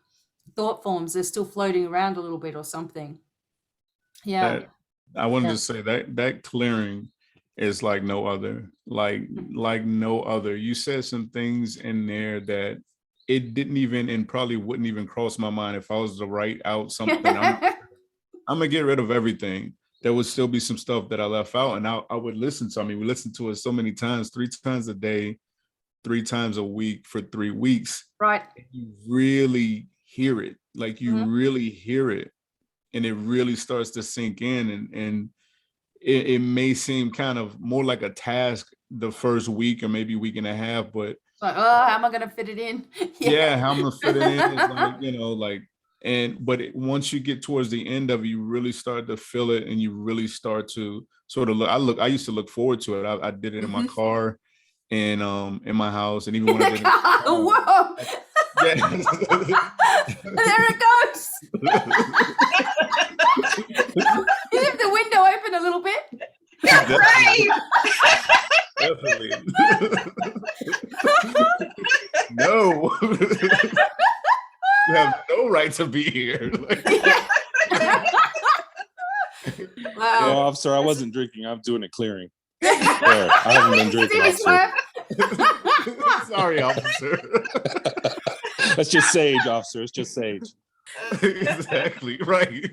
thought forms, they're still floating around a little bit or something. Yeah. That I wanted Yeah. to say that clearing is like no other, like no other. You said some things in there that it didn't even, and probably wouldn't even cross my mind if I was to write out something. I'm gonna get rid of everything. There would still be some stuff that I left out, and I would listen to. I mean, we listened to it so many times, 3 times a day, 3 times a week for 3 weeks. Right. You really hear it, like you really hear it, and it really starts to sink in, and it may seem kind of more like a task the first week or maybe week and a half, but Like, oh, how am I going to fit it in? yeah, how I'm gonna fit it in is like, you know, like, but once you get towards the end of it, you really start to feel it, and you really start to sort of I used to look forward to it. I did it in my car, and in my house, and even when I did it, Whoa. yeah. There it goes. You leave the window open a little bit. Right. Definitely. No. You have no right to be here. Wow. No, officer, I wasn't drinking. I'm doing a clearing. Yeah, I haven't been drinking, officer. Sorry, officer. That's just sage, officer. It's just sage. Exactly, right.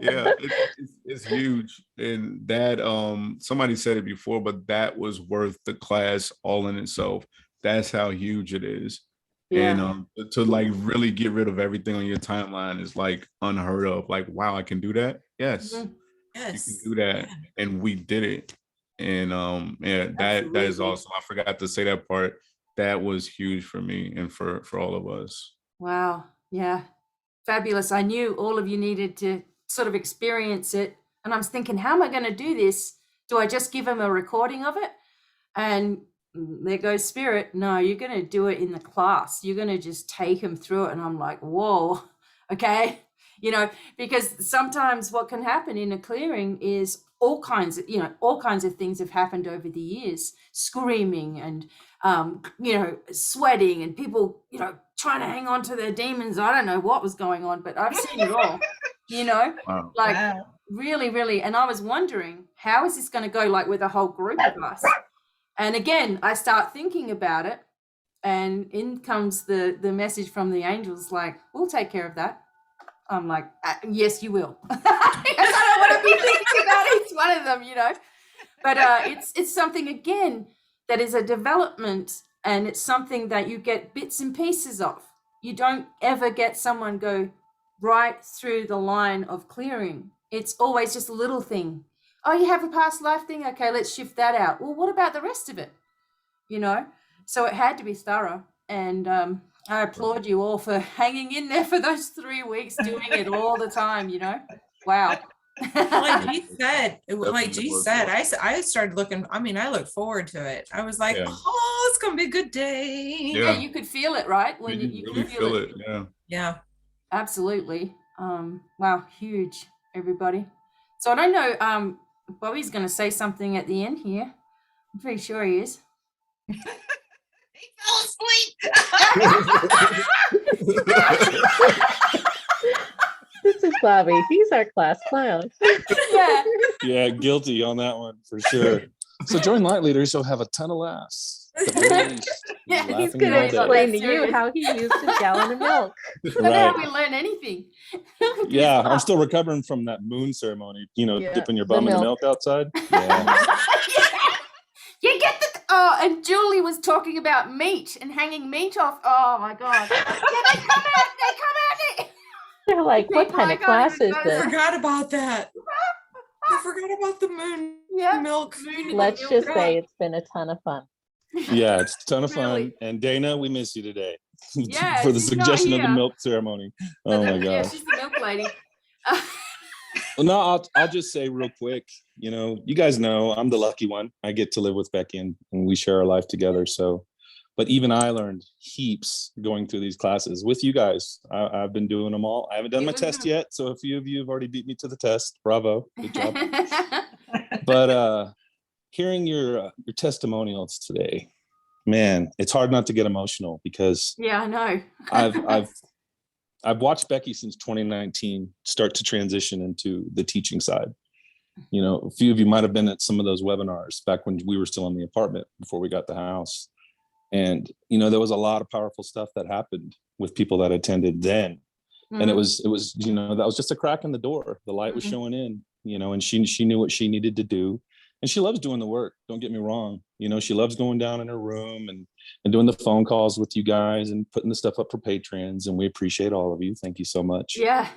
Yeah, it's huge. And that somebody said it before, but that was worth the class all in itself. That's how huge it is. Yeah. And to like really get rid of everything on your timeline is like unheard of. Like, wow, I can do that. Yes, Yes. you can do that. Yeah. And we did it. And yeah, that is awesome. I forgot to say that part. That was huge for me and for all of us. Wow. Yeah. Fabulous. I knew all of you needed to sort of experience it. And I was thinking, how am I going to do this? Do I just give them a recording of it? And there goes Spirit. No, you're going to do it in the class. You're going to just take them through it. And I'm like, whoa, okay. You know, because sometimes what can happen in a clearing is all kinds of things have happened over the years, screaming and, sweating and people, trying to hang on to their demons. I don't know what was going on, but I've seen it all, Wow. Really, really. And I was wondering, how is this going to go like with a whole group of us? And again, I start thinking about it, and in comes the message from the angels, like, we'll take care of that. I'm like, yes, you will. I don't want to be thinking about each one of them, But it's something, again, that is a development, and it's something that you get bits and pieces of. You don't ever get someone go, right through the line of clearing. It's always just a little thing. Oh, you have a past life thing? Okay, let's shift that out. Well, what about the rest of it? You know? So it had to be thorough. And I applaud you all for hanging in there for those 3 weeks, doing it all the time, you know? Wow. Like G said, Definitely I started looking, I mean, I look forward to it. I was like, Yeah. oh, it's gonna be a good day. Yeah, you could feel it, right? When You you really could feel it. Yeah. Yeah. Absolutely. Wow, huge, everybody. So I don't know, Bobby's going to say something at the end here. I'm pretty sure he is. He fell asleep. This is Bobby. He's our class clown. Yeah. Yeah, guilty on that one for sure. So join Light Leaders, you'll have a ton of laughs. At the very least. Yeah, He's Laughing going all to day. explain to Serious. you how he used a gallon of milk. I don't know how Right. we learn anything. Yeah, I'm still recovering from that moon ceremony, Yeah, dipping your the bum in the milk. milk outside. Yeah. You get the and Julie was talking about meat and hanging meat off. Oh my god. Yeah, they come out. They're like, what People, kind I of can't class even is go I this? forgot about that. I forgot about the moon Yeah. milk. Moon and Let's milk. just say it's been a ton of fun. Yeah, it's a ton of fun. Really? And Dana, we miss you today. Yeah, for the she's not suggestion of the here. milk ceremony. Oh my Yeah, gosh. she's the milk lady. Well, no, I'll just say real quick, you guys know I'm the lucky one. I get to live with Becky and we share our life together. So, but even I learned heaps going through these classes with you guys. I've been doing them all. I haven't done my test yet. So a few of you have already beat me to the test. Bravo. Good job. But hearing your testimonials today, man, it's hard not to get emotional because Yeah, I know. I've watched Becky since 2019 start to transition into the teaching side. A few of you might have been at some of those webinars back when we were still in the apartment before we got the house. And, there was a lot of powerful stuff that happened with people that attended then. And it was, that was just a crack in the door. The light was showing in, and she knew what she needed to do. And she loves doing the work. Don't get me wrong. She loves going down in her room and doing the phone calls with you guys and putting the stuff up for patrons. And we appreciate all of you. Thank you so much. Yeah.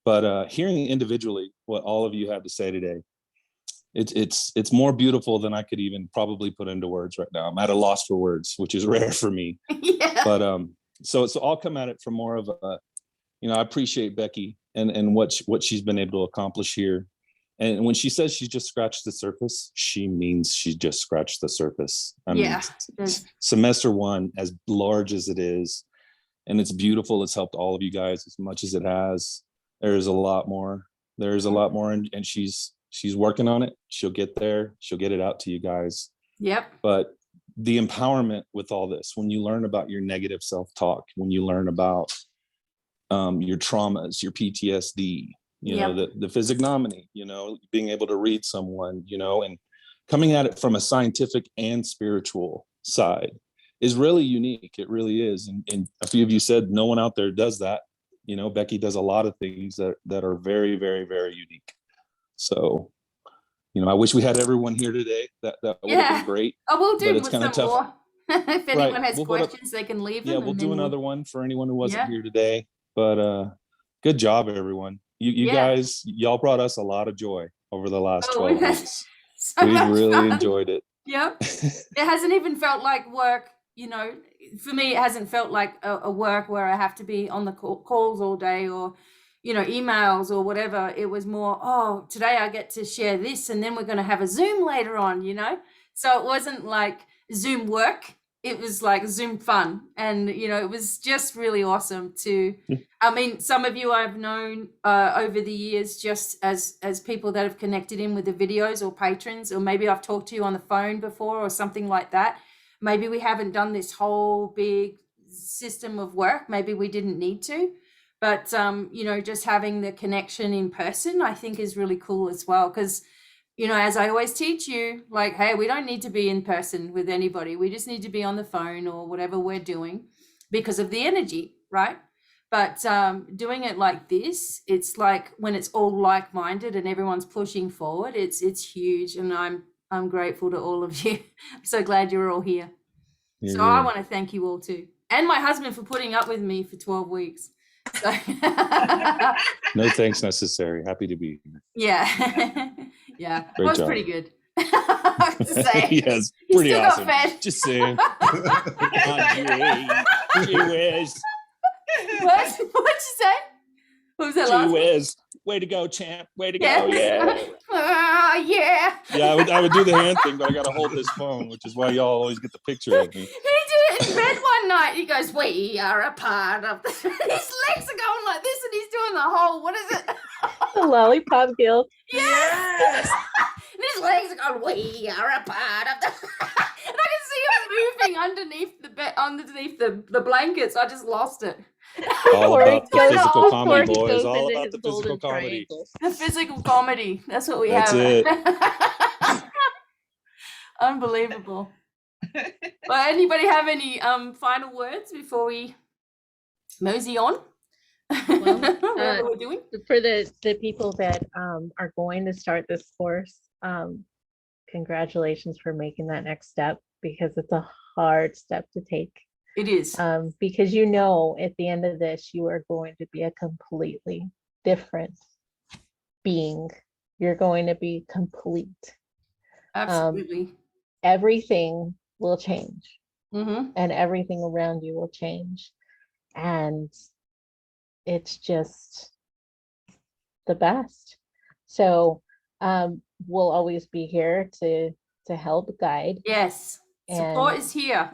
But hearing individually what all of you had to say today, it's more beautiful than I could even probably put into words right now. I'm at a loss for words, which is rare for me. Yeah. But so I'll come at it from more of a, I appreciate Becky and what she's been able to accomplish here. And when she says she just scratched the surface, she means she just scratched the surface. I mean, semester one, as large as it is, and it's beautiful. It's helped all of you guys as much as it has. There's a lot more. There's a lot more, and she's working on it. She'll get there. She'll get it out to you guys. Yep. But the empowerment with all this, when you learn about your negative self-talk, when you learn about your traumas, your PTSD, the physiognomy, being able to read someone, and coming at it from a scientific and spiritual side is really unique. It really is. And a few of you said no one out there does that. Becky does a lot of things that are very, very, very unique. So, I wish we had everyone here today. That would have been great. Oh, we'll do it's some kind of tough. more. If anyone has We'll questions, they can leave them. Yeah, we'll do another one for anyone who wasn't Yeah. here today. But good job, everyone. You guys, y'all brought us a lot of joy over the last 12 weeks. So We much really fun. enjoyed it. Yep. It hasn't even felt like work, for me, it hasn't felt like a work where I have to be on the calls all day or, emails or whatever. It was more, oh, today I get to share this and then we're going to have a Zoom later on, So it wasn't like Zoom work. It was like Zoom fun. And, it was just really awesome some of you I've known over the years just as people that have connected in with the videos or patrons, or maybe I've talked to you on the phone before or something like that. Maybe we haven't done this whole big system of work. Maybe we didn't need to. But, just having the connection in person, I think is really cool as well. Because, as I always teach you, like, hey, we don't need to be in person with anybody. We just need to be on the phone or whatever we're doing because of the energy, right? But doing it like this, it's like when it's all like-minded and everyone's pushing forward, it's huge. And I'm grateful to all of you. I'm so glad you're all here. Yeah. So I want to thank you all too. And my husband for putting up with me for 12 weeks. So No thanks necessary. Happy to be here. yeah. Yeah. That Great was job. pretty good. I have to say. Yes, You pretty still got awesome. fed. Just saying. Gee whiz. What'd you say? What was that Gee last one? whiz. Way to go, champ. Way to Yeah. go. Yeah. Yeah. Yeah, I would do the hand thing, but I got to hold this phone, which is why y'all always get the picture of me. He did it in bed one night. He goes, "We are a part of the..." His legs are going like this, and he's doing the whole, what is it? The lollipop guild. Yes. And his legs are going, "We are a part of the..." And I can see him moving underneath the bed, underneath the blankets. I just lost it. All Or about it the goes physical before comedy, he boys. goes All into about his the physical golden comedy. triangles. The physical comedy. That's what we That's have. it. Unbelievable. Well, anybody have any final words before we mosey on? Whatever we're doing. For the people that are going to start this course, congratulations for making that next step, because it's a hard step to take. It is. Because you know at the end of this you are going to be a completely different being. You're going to be complete. Absolutely. Everything will change, Mm-hmm. and everything around you will change, and it's just the best. So we'll always be here to help guide. Yes. Support And is here.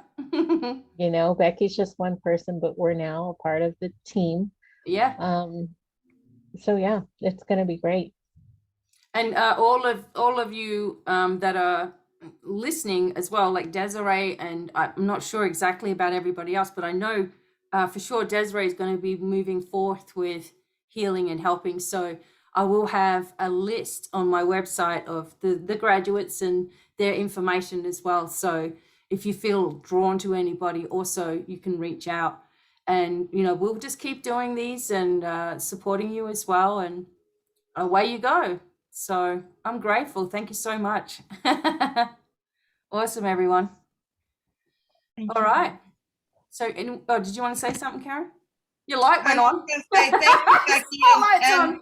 you know, Becky's just one person, but we're now a part of the team. Yeah. So yeah, it's gonna be great. And all of you that are listening as well, like Desiree, and I'm not sure exactly about everybody else, but I know for sure Desiree is going to be moving forth with healing and helping. So I will have a list on my website of the graduates and their information as well. So if you feel drawn to anybody, also you can reach out, and we'll just keep doing these and supporting you as well, and away you go. So I'm grateful. Thank you so much. Awesome, everyone. Thank All you. right. So, did you want to say something, Karen? Your light went I was on. gonna say thank you, Becky. Spotlight's And, on.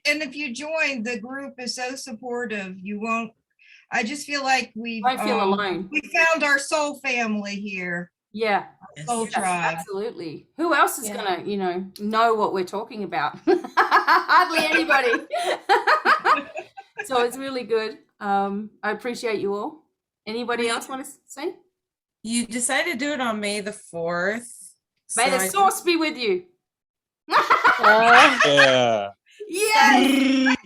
and if you join, the group is so supportive. You won't. I just feel like Don't feel alone. we found our soul family here, Yeah, soul Yes. tribe. absolutely. Who else is Yeah. gonna, know what we're talking about? Hardly anybody. So it's really good. I appreciate you all. Anybody else want to say? You decided to do it on May the 4th. May the so I- source be with you. Yeah. Yes,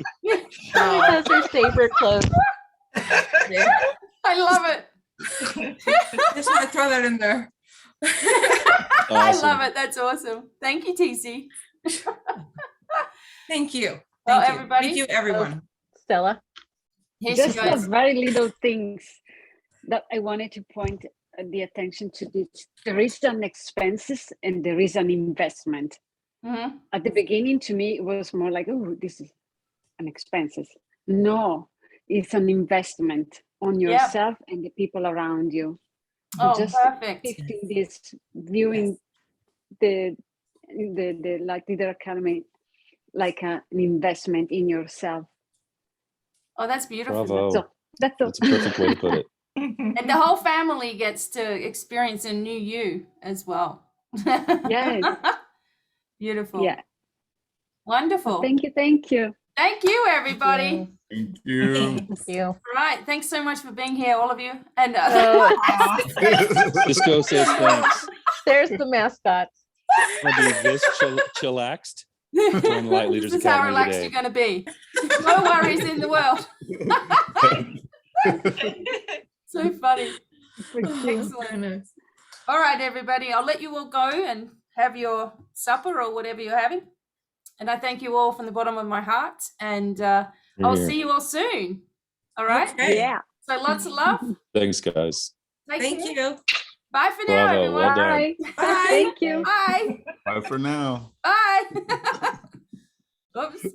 She has her saber close. I love it. Just want to throw that in there. I Awesome. love it. That's awesome. Thank you, TC. Thank you. Well, Thank you. everybody- Thank you, everyone. Stella. Here she Just the goes. very little things that I wanted to point the attention to. This. There is an expenses and there is an investment. Mhm. At the beginning, to me, it was more like, oh, this is an expenses. No, it's an investment on Yep. yourself and the people around you. Oh, Just perfect. shifting this, viewing the like Leader Academy like an investment in yourself. Oh, that's beautiful. Bravo. So that's all. That's a perfect way to put it. And the whole family gets to experience a new you as well. Yes. Beautiful. Yeah. Wonderful. Thank you. Thank you. Thank you, everybody. Thank you. Thank you. Right. Thanks so much for being here, all of you. And Disco says thanks. There's the mascots. I'm gonna be this chillaxed. Join Light Leaders this is how Academy relaxed today. you're going to be. No worries in the world. So funny. Excellent. All right, everybody. I'll let you all go and have your supper or whatever you're having. And I thank you all from the bottom of my heart. And I'll Here. see you all soon. All right. Okay. Yeah. So lots of love. Thanks, guys. Take Thank care. you. Bye for now, Bravo. everyone. Well done. Bye. Bye. Thank you. Bye. Bye for now. Bye. Oops.